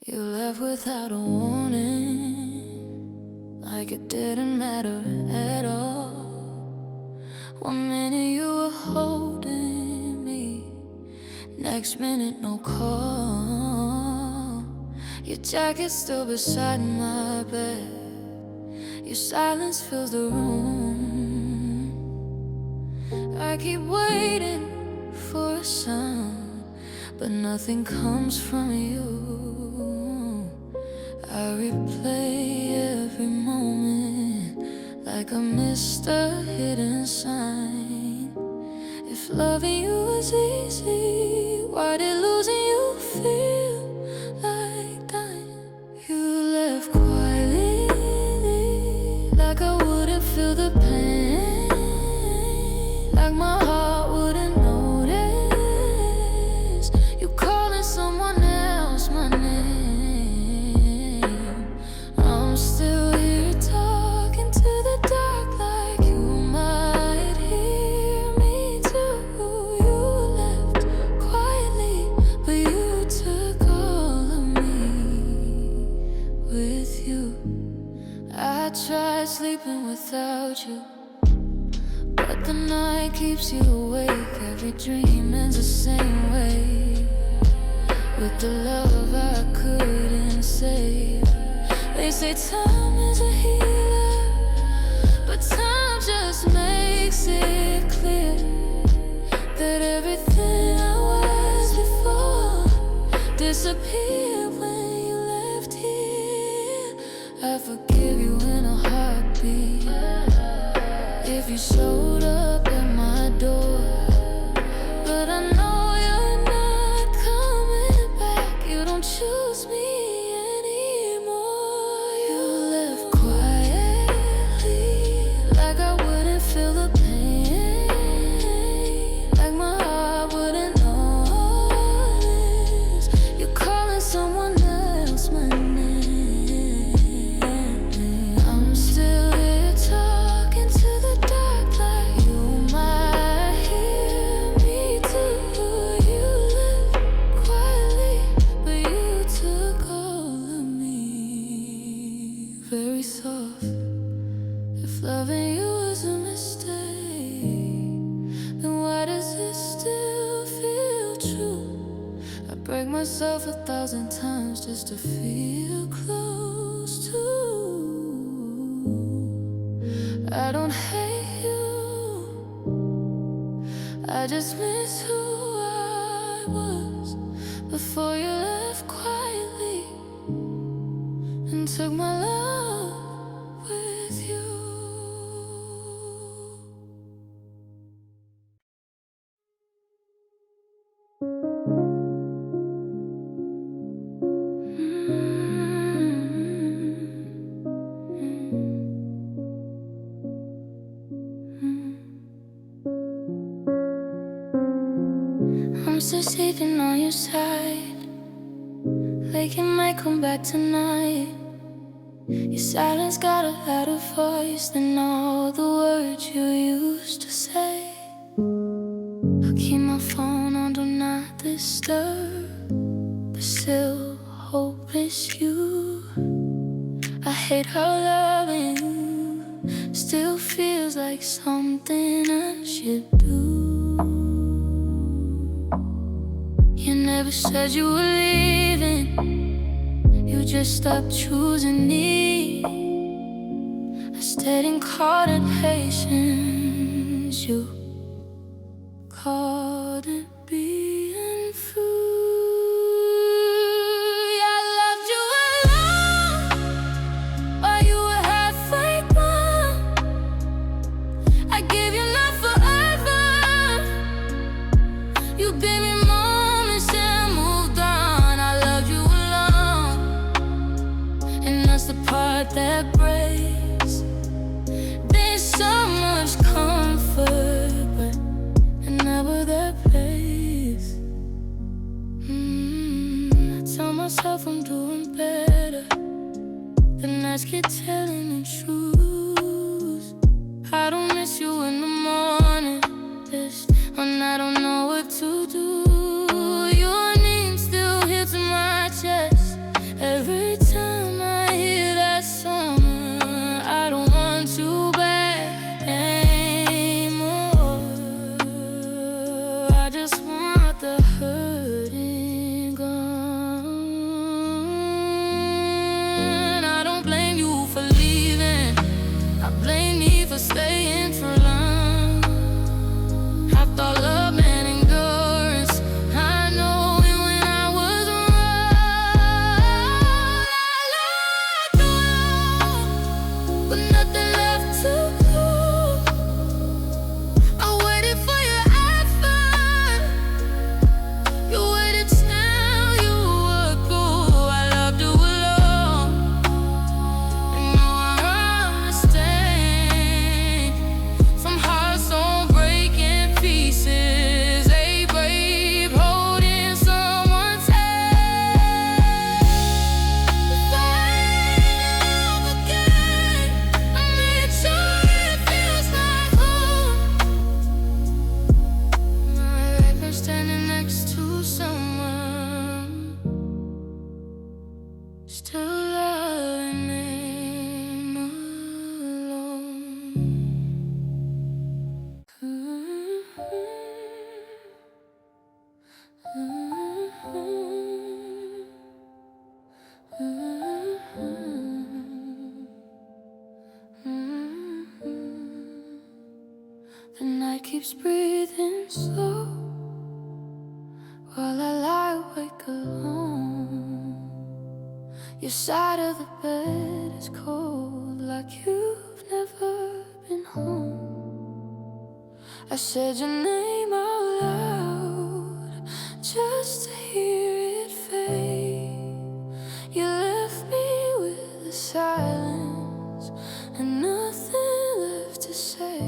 You left without a warning, like it didn't matter at all. One minute you were holding me, next minute no call. Your jacket's still beside my bed, your silence fills the room. I keep waiting for a sound, but nothing comes from you. I replay every moment like I missed a hidden sign. If loving you was easy, why did losing you feel like dying? You left quietly, like I wouldn't feel the pain, like my heart wouldn't notice you calling someone else my name. I'm still here talking to the dark, like you might hear me too. You left quietly, but you took all of me with you. I tried sleeping without you, but the night keeps you awake. Every dream ends the same way, with the love I couldn't save. They say time is a healer, but time just makes it clear that everything I was before disappeared when you left here. I forgive you in a heartbeat if you showed up at my door, but I know you're not coming back. You don't choose me anymore. You left quietly, like I wouldn't feel the pain, like my heart wouldn't notice you calling someone else my name. I'm still here talking to the dark, like you might hear me too. You left quietly, but you took all of me. Very soft. If loving you was a mistake, then why does it still feel true? I break myself 1,000 times just to feel close to. I don't hate you, I just miss who I was before you left quietly and took my love with you. I'm still sleeping on your side, like it might come back tonight. Your silence got a louder voice than all the words you used to say. I keep my phone on do not disturb, but still hope it's you. I hate how loving you still feels like something I should do. You never said you were leaving, you just stopped choosing me. I stayed and caught in patience, you caught it being free. I loved you alone while you were halfway gone. I gave you love forever, you gave me moments and moved on. I loved you alone, and that's the part that breaks. There's so much comfort, but never that place. I tell myself I'm doing better, the nights keep telling the truth. I don't miss you in the morning, when I don't know what to do. Your name still hits my chest I just want the hurting gone. I don't blame you for leaving, I blame me for staying for long. I thought love meant endurance, I know it when I was wrong. I let go, but nothing left to prove. I waited for your effort, you waited till you would go. I loved you alone, and now I understand. Some hearts don't break in pieces, they break holding someone's hand. If I love again, I made sure it feels like home. Like I'm standing next to someone, still loving them alone. The night keeps breathing slow while I lie awake alone. Your side of the bed is cold, like you've never been home. I said your name out loud just to hear it fade. You left me with the silence and nothing left to say.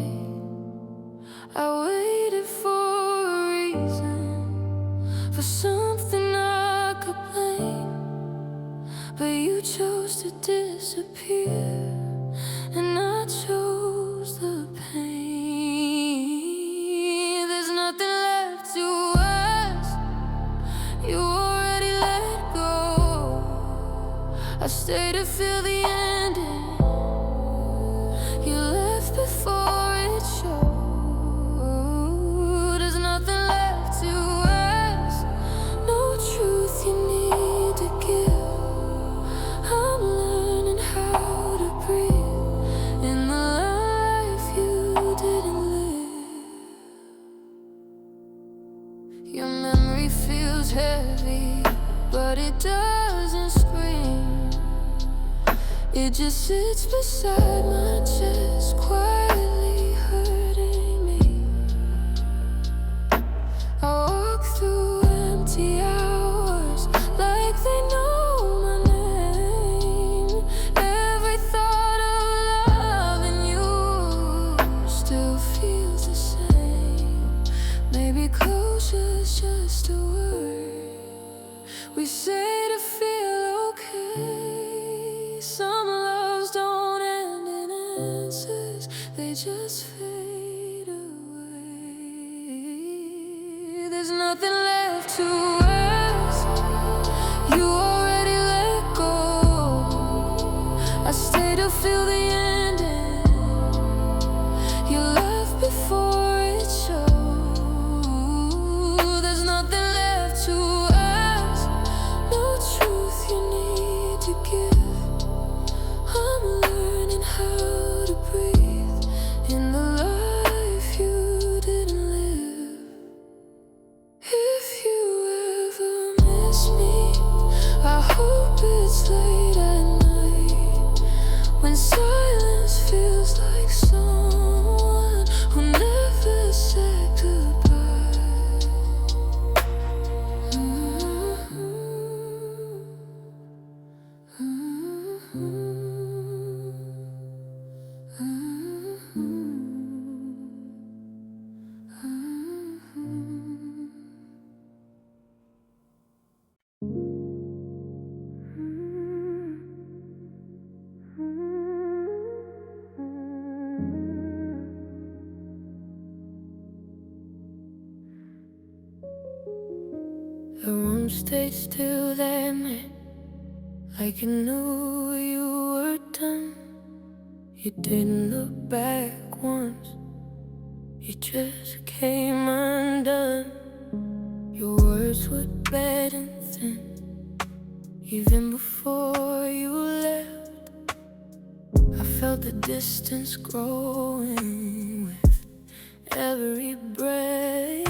I waited for a reason, for something I could blame, but you chose to disappear, and I chose the pain. There's nothing left to ask, you already let go. I stayed to feel the ending, you left before it showed. There's nothing left to ask, no truth you need to give. I'm learning how to breathe in the life you didn't live. Your memory feels heavy, but it doesn't scream. It just sits beside my chest, quietly hurting me. I walk through empty hours like they know my name. Every thought of loving you still feels the same. Maybe closure's just a word we say to feel okay. Some loves don't end in answers, they just fade away. There's nothing left to ask, you already let go. I stay to feel the ending, you left before it showed. There's nothing left to ask, no truth you need to give. I'm learning how to breathe in the life you didn't live. If you ever miss me, I hope it's late at night, when silence feels like someone who never said goodbye. The room stayed still that night, like you knew you were done. You didn't look back once, you just came undone. Your words were bad and thin. Even before you left, I felt the distance growing with every breath.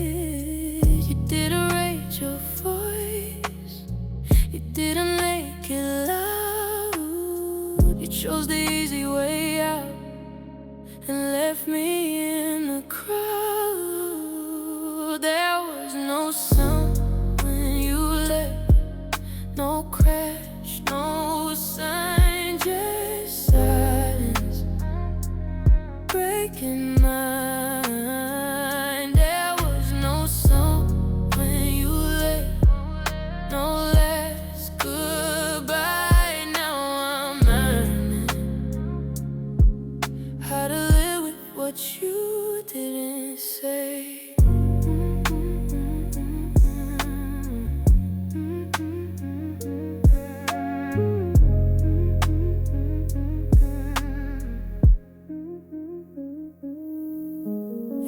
You didn't raise your voice, you didn't make it loud. You chose the easy way out and left me in the crowd. There was no sound when you left, no crash, no sign, just silence breaking mine. There was no song when you left, no last goodbye. Now I'm learning how to live with what you didn't say.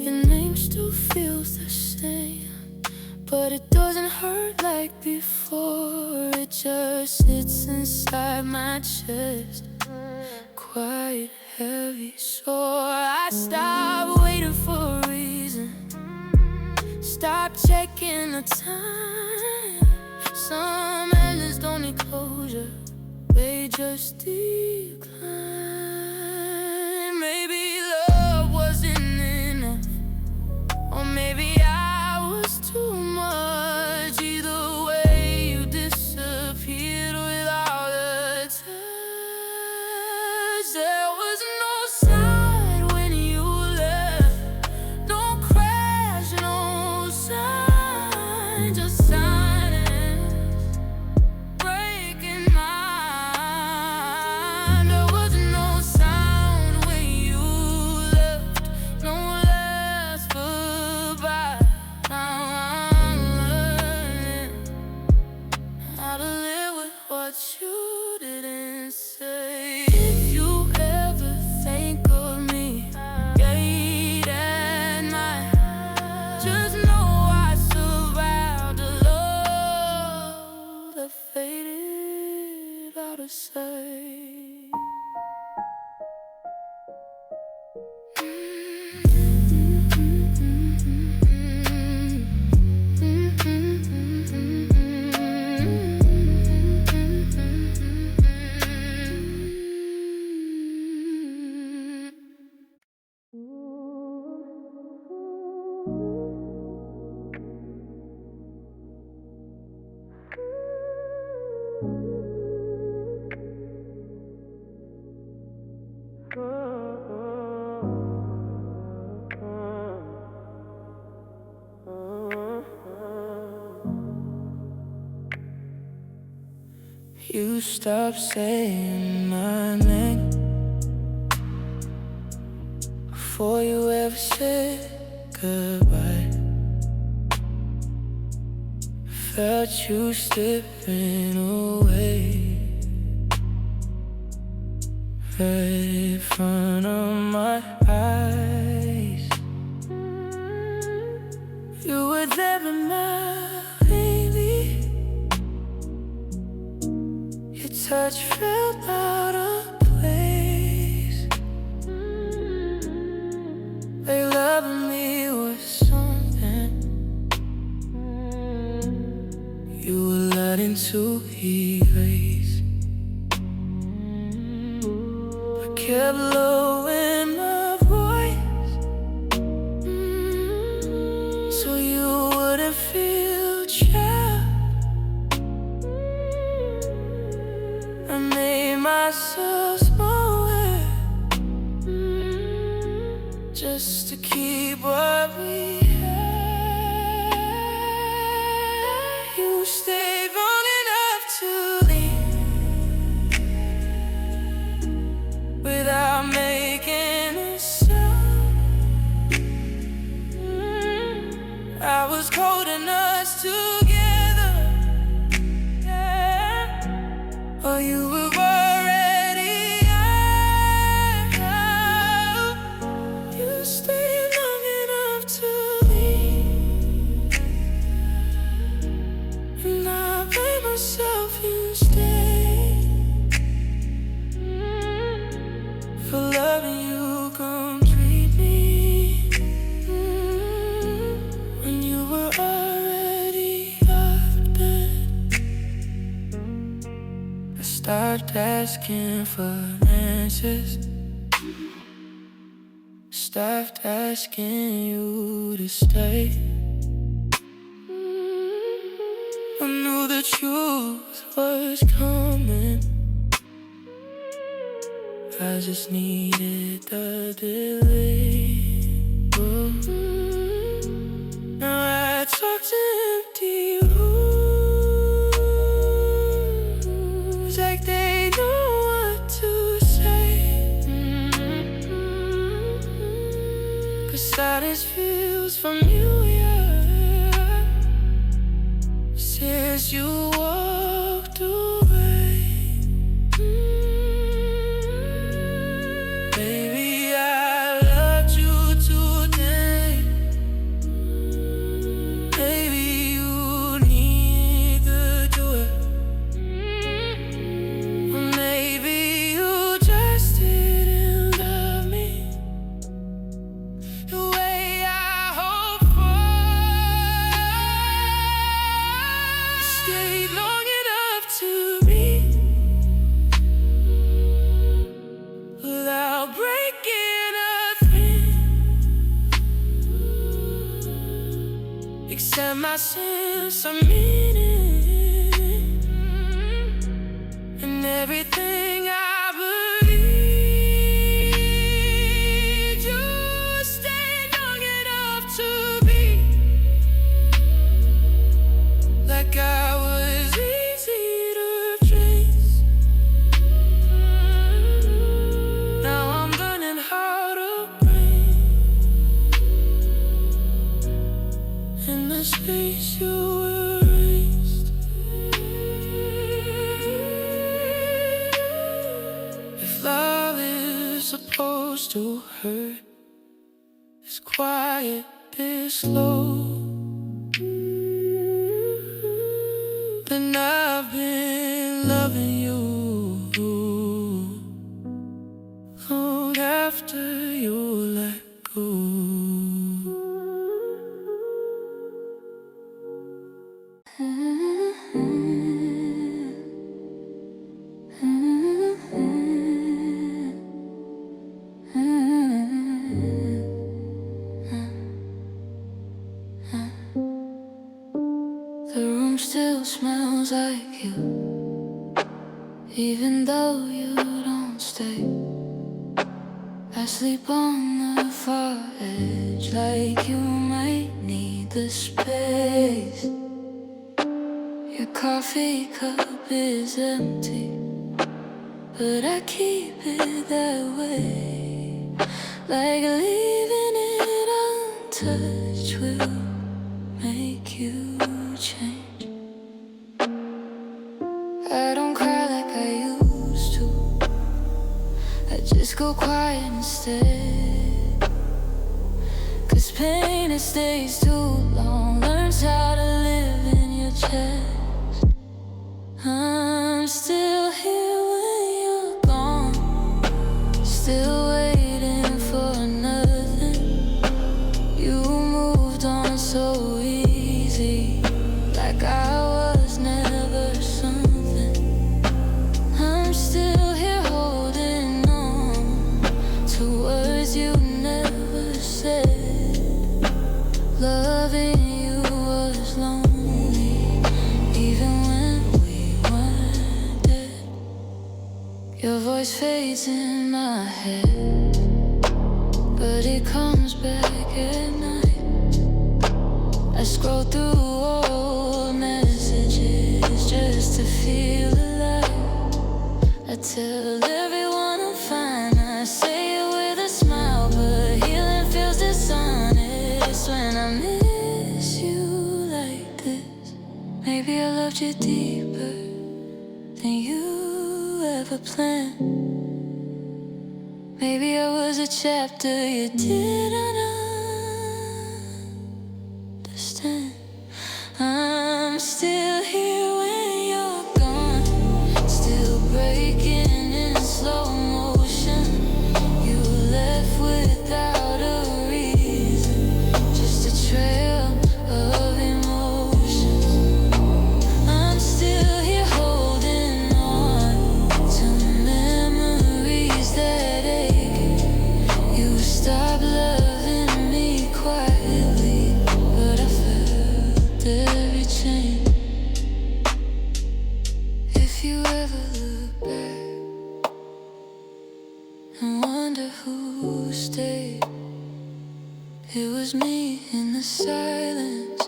Your name still feels the same, but it doesn't hurt like before. It just sits inside my chest, quiet, heavy, sore. I stopped waiting for a reason, stop checking the time. Some endings don't need closure, they just decline. Maybe love wasn't enough, or maybe I was too much. Either way, you disappeared without a touch. There was no sign when you left, no crash, no sign, just silence breaking mine. There was no sound when you left, no last goodbye. Now I'm learning how to live with what you didn't say. If you ever think of me late at night, just know I survived a love that faded out of sight. You stopped saying my name before you ever said goodbye. Felt you slipping away right in front of my eyes. You were there but not really. Your touch felt out of place. Like loving me was something you were letting to erase. I kept lowering my voice so you wouldn't feel trapped. I made myself smaller just to keep what we had. You stayed long enough to leave without making a sound. I was holding us together, yeah. Oh, you were already out. You stayed long enough to leave yourself instead. For loving you completely, when you were already out of bed. I stopped asking for answers, stopped asking you to stay. I knew the truth was coming, I just needed the delay. Now I talk to empty rooms like they know what to say. 'Cause silence feels familiar since you walked away. Baby, I loved you today. Maybe you need the joy, or maybe you just didn't love me the way I hoped for. You stayed long enough to be without breaking a thing. Accept my sense of meaning and everything I believe. You stayed long enough to be like I was easy to trace. Now I'm learning how to breathe in the space you erased. If love is supposed to hurt, it's quiet, it's slow, then I've been loving you long after you let go. The room still smells like you, even though you don't stay. I sleep on the far edge, like you might need the space. Your coffee cup is empty, but I keep it that way. Like leaving it untouched will make you change. I don't cry like I used to, I just go quiet instead. 'Cause pain, it stays too long, learns how to live in your chest. I'm still here when you're gone, still waiting for nothing. You moved on so easy, like I was never something. I'm still here holding on to words you never said. Loving you was lonely, even when we weren't dead. Your voice fades in my head, but it comes back at night. I scroll through old messages just to feel alive. I tell everyone I'm fine, I say it with a smile, but healing feels dishonest when I miss you like this. Maybe I loved you deeper than you ever planned. Maybe I was a chapter you didn't understand. I'm still here when you're same. If you ever look back and wonder who stayed, it was me in the silence,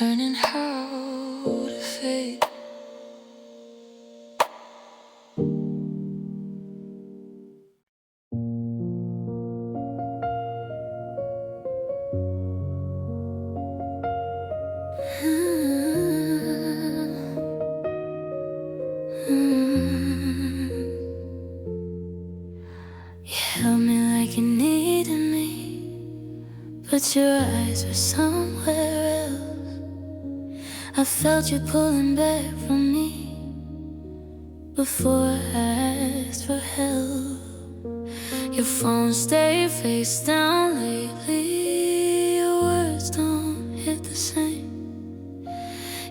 learning how to fade. You held me like you needed me, but your eyes were somewhere else. I felt you pulling back from me before I asked for help. Your phone stayed face down lately. Your words don't hit the same.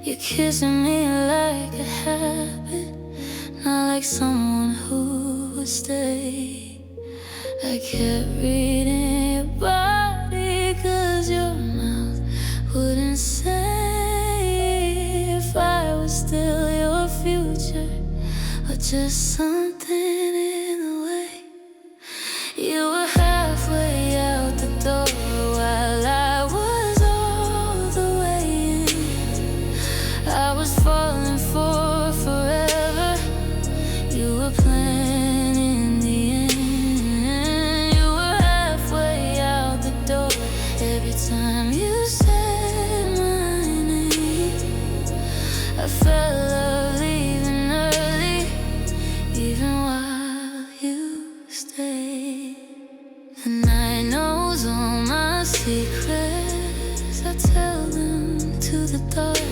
You're kissing me like a habit, not like someone who would stay. I kept reading your body, 'cause your mouth wouldn't say if I was still your future, or just something in the way. You were halfway out the door while I was all the way in. I was falling for forever. You were planning the end. You were halfway out the door every time you said my name. I felt love leaving early, even while you stayed. The night knows all my secrets. I tell them to the dark.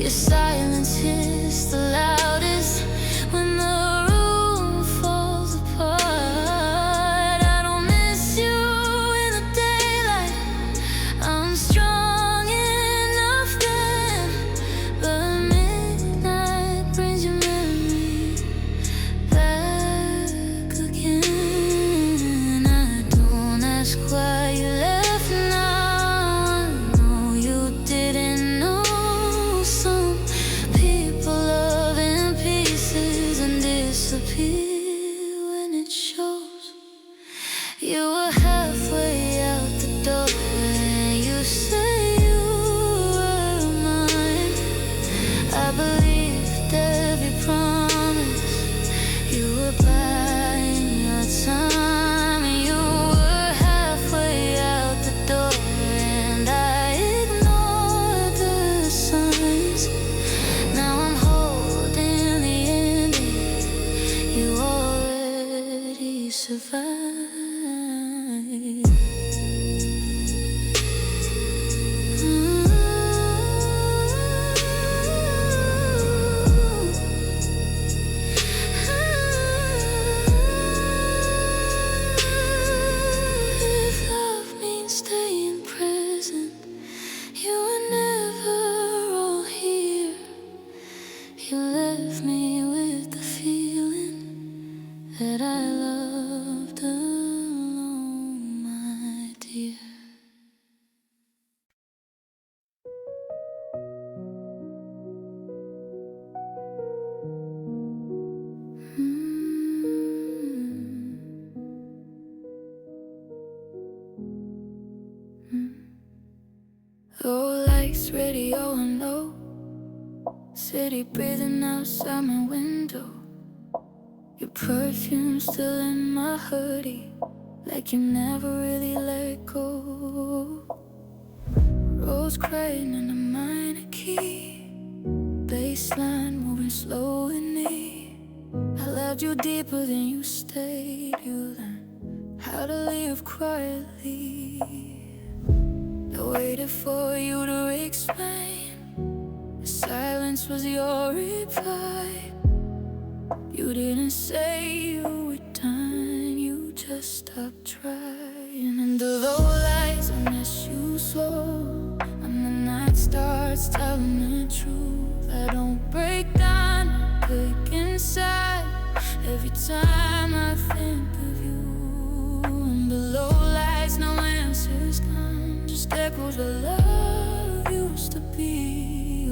Your silence is the loudest when the room falls apart. I don't miss you in the daylight. I'm strong enough then, but midnight brings your memory back again. I don't ask why you left now. I know you didn't know. Some people love in pieces and disappear when it shows. You were halfway out the door when you say you were mine. I believed every promise. You were buying your time, and you were halfway out the door, and I ignored the signs. Now I'm holding the ending you already survived. If love means staying present, you were never all here. You left me with the feeling that I loved alone, my dear. Oh, lights, radio, and low. City breathing outside my window. Your perfume still in my hoodie, like you never really let go. Rose crying in a minor key, bassline moving slow in me. I loved you deeper than you stayed. You learned how to live quietly. I waited for you to explain. The silence was your reply. You didn't say you were done, you just stopped trying. And the low lights, I miss you so. And the night starts telling the truth. I don't break down, I break inside every time I think of you. And the low lights, no answers come, just echoes of love you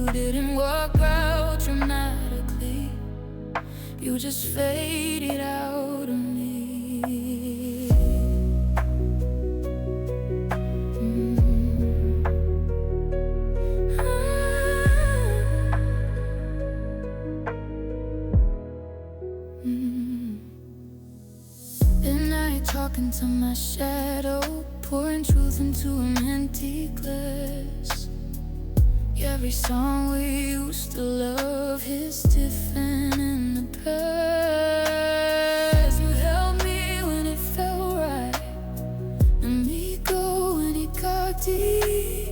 You didn't walk out dramatically, you just faded out of me. And I talking to my shadow, pouring truth into an empty glass. Every song we used to love hits different in the past. You held me when it felt right, and me go when it got deep.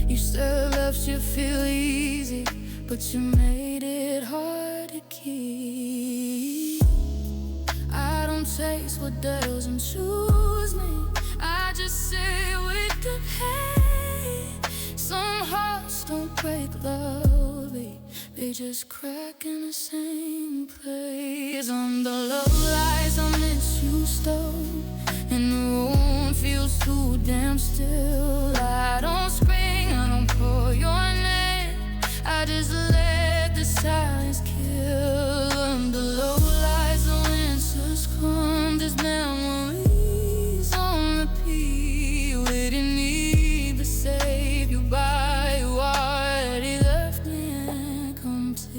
You said love should feel easy, but you made it hard to keep. I don't taste what doesn't choose me, I just sit with the pain. Some hearts don't break loudly, they just crack in the same place. On the love lies I miss you stole, and the room feels too damn still. I don't scream, I don't call your name, I just let the silence kill. On the love lies the answers come, there's memories on repeat, waiting need to save you by you already left me incomplete.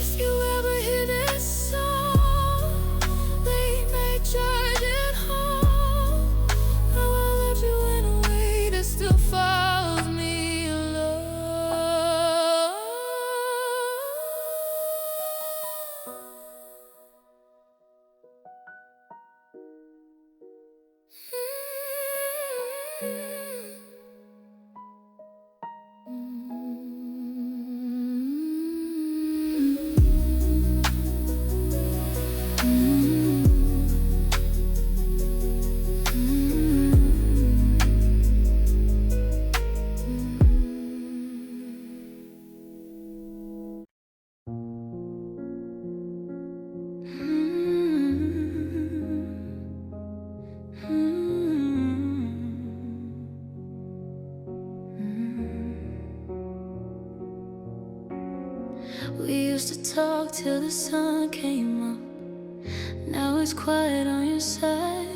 If you ever hear this song, late night charge at home, how I left you in a way that still follows me alone. We used to talk till the sun came up, now it's quiet on your side.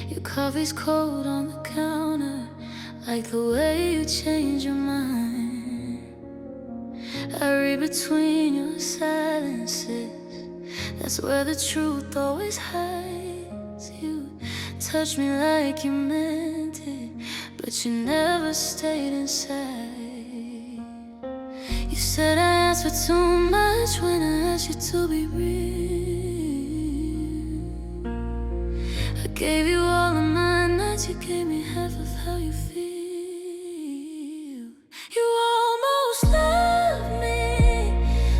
Your coffee's cold on the counter, like the way you change your mind. I read between your silences, that's where the truth always hides. You touched me like you meant it, but you never stayed inside. You said I asked for too much when I asked you to be real. I gave you all of my nights, you gave me half of how you feel. You almost loved me,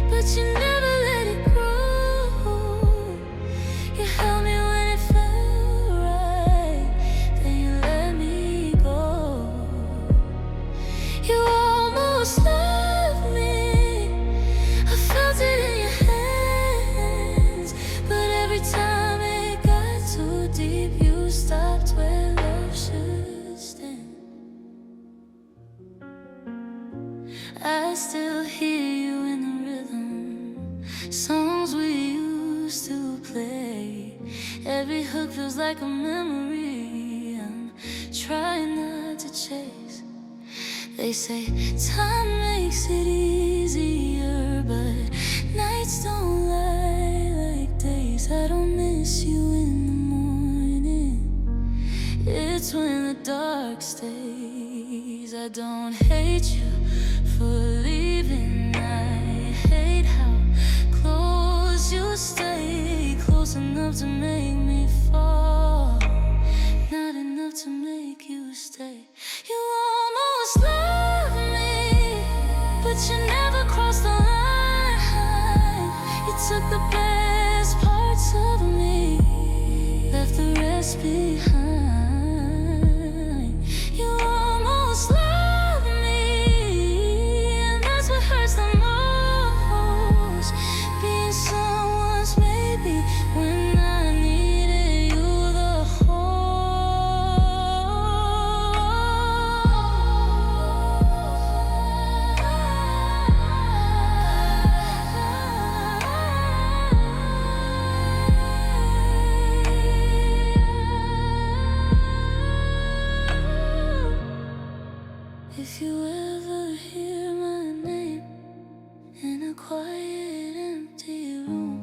but you never let it grow. You held me when it felt right, then you let me go. You almost loved me, I felt it in your hands, but every time it got too deep, you stopped where love should stand. I still hear you in the rhythm, songs we used to play. Every hook feels like a memory I'm trying not to chase. They say time makes it easier, but nights don't lie like days. I don't miss you in the morning, it's when the dark stays. I don't hate you for leaving, I hate how close you stay. Close enough to make me fall, not enough to make you stay. You almost loved me, but you never crossed the line. You took the best parts of me, left the rest behind. You almost loved me, and that's what hurts the most. Being someone's maybe when I needed you the whole. If you ever hear my name in a quiet, empty room,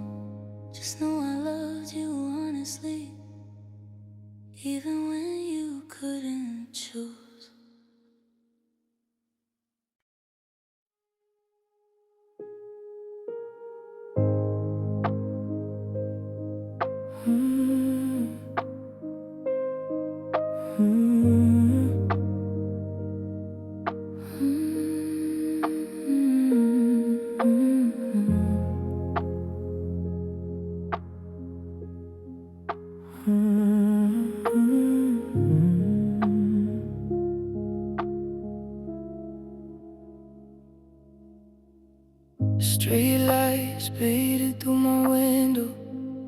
just know I loved you honestly, even when you couldn't choose. Street lights faded through my window,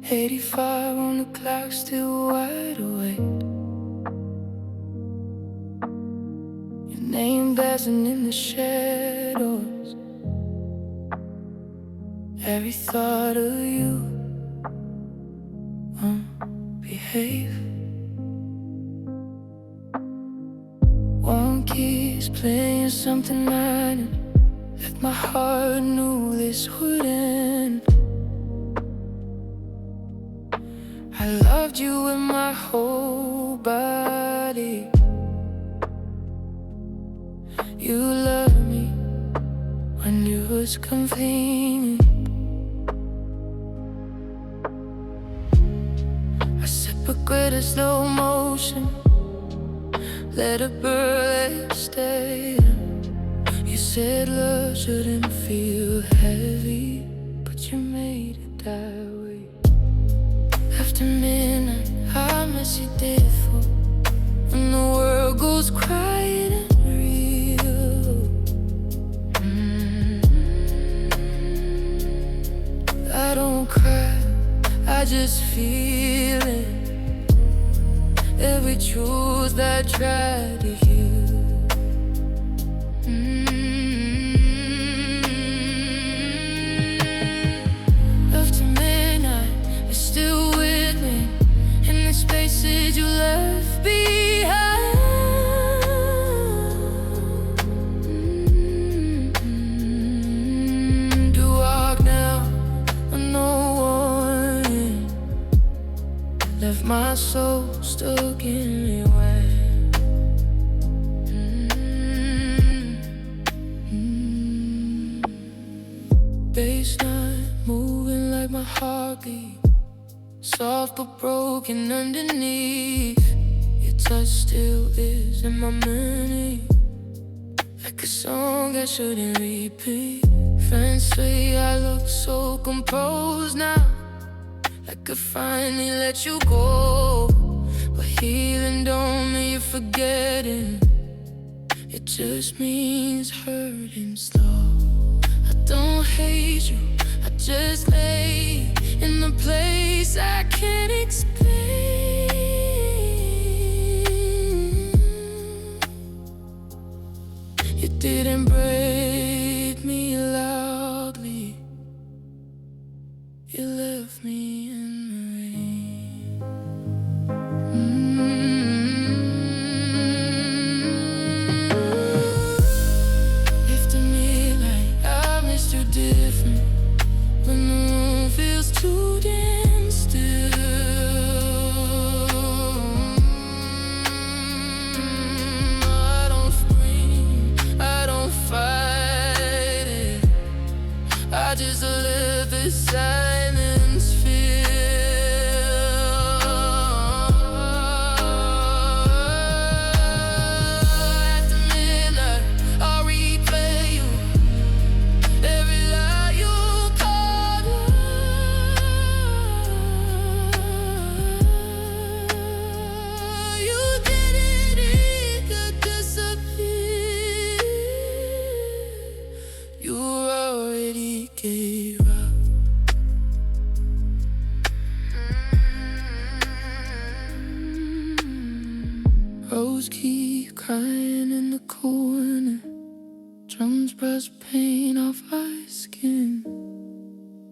85 on the clock, still wide awake. Your name dancing in the shadows, every thought of you won't behave. One keeps playing something minor, like my heart knew this would end. I loved you with my whole body. You loved me when it was convenient. I reciprocated slow motion, let a bird stay. You said love shouldn't feel heavy, but you made it that way. After midnight, I miss you different, when the world goes quiet and real. I don't cry, I just feel it, every truth I tried to heal. After midnight, you're still with me in the spaces you left behind. To walk now with no warning, left my soul stuck in rewind. Baseline moving like my heartbeat, soft but broken underneath. Your touch still is in my memory, like a song I shouldn't repeat. Friends say I look so composed now, like I finally let you go. But healing don't mean you're forgetting, it just means hurting slow. I don't hate you, I just lay in the place I can't explain. You didn't break me loudly, you left me in the rain. After midnight, I missed you different, when the room feels too damn still. I don't scream, I don't fight it, I just let the silence fill. After midnight, I'll replay you, every lie you called. You didn't, it could disappear. You already gave up. Rose keep crying in the corner, drums brush paint off our skin.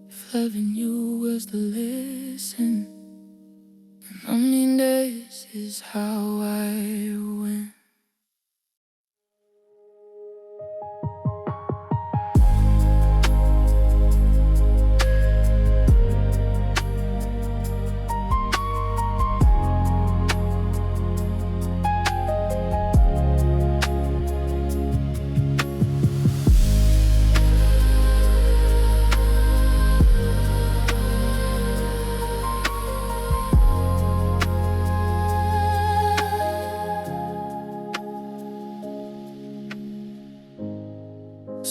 If loving you was the lesson, I mean this is how I win.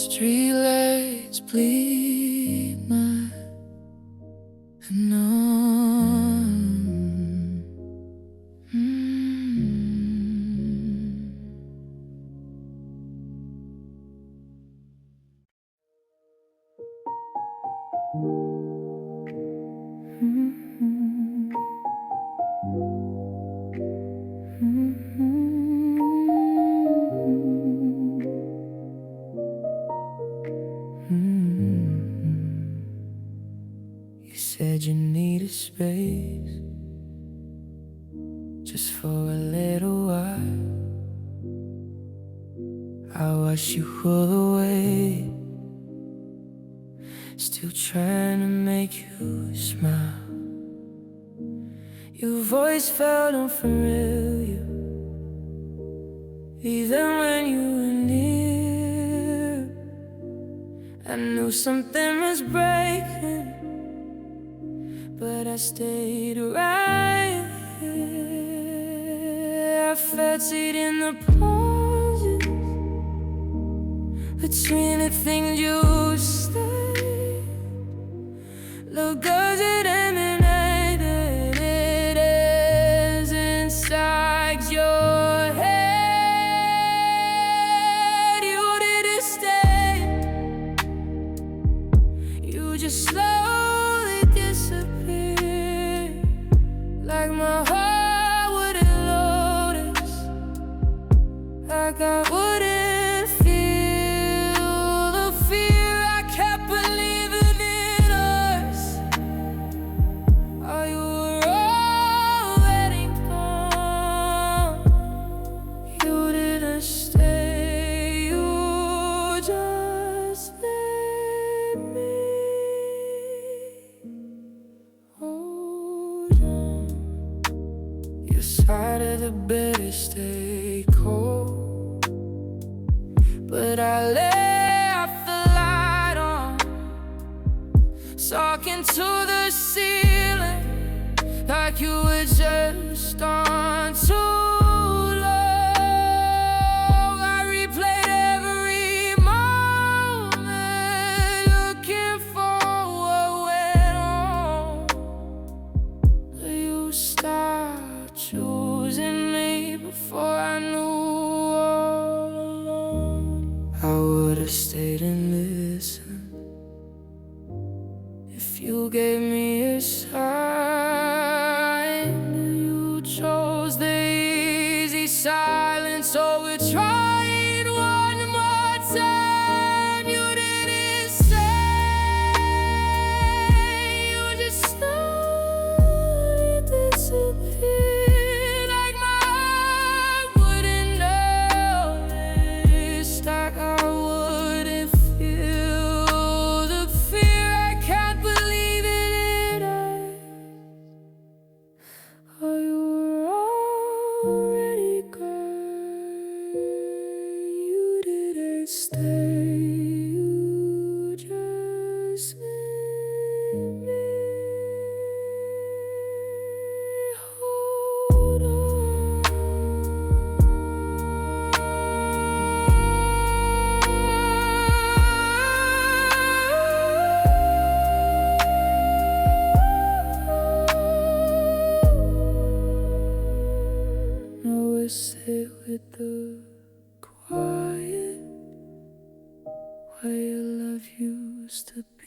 Street lights bleed my numb. You said you needed space, just for a little while. I watched you pull away, still trying to make you smile. Your voice felt unfamiliar, even when you were near. I knew something was breaking, but I stayed right here. I felt it in the pauses between the things you said. Look good it emanated as inside your head. You didn't stay, you just slowly disappeared, like my heart wouldn't notice, like I wouldn't feel the fear. I kept believing in us. Oh, you were already gone. You didn't stay, you just let me hold on. Your side of the bed is stay cold, but I left the light on, talking to the ceiling, like you were just on too long. I replayed every moment, looking for what went wrong. You stopped choosing me before I knew all along. I would've stayed and listened if you gave me a sign. You chose the easy silence, so we're trying one more time. You didn't say, you just slowly disappeared, like my heart wouldn't notice, like I wouldn't feel the fear. I can't believe it us. Oh, you were already gone. You didn't stay, you just let me hold on. Now sit with the quiet, where your love used to be.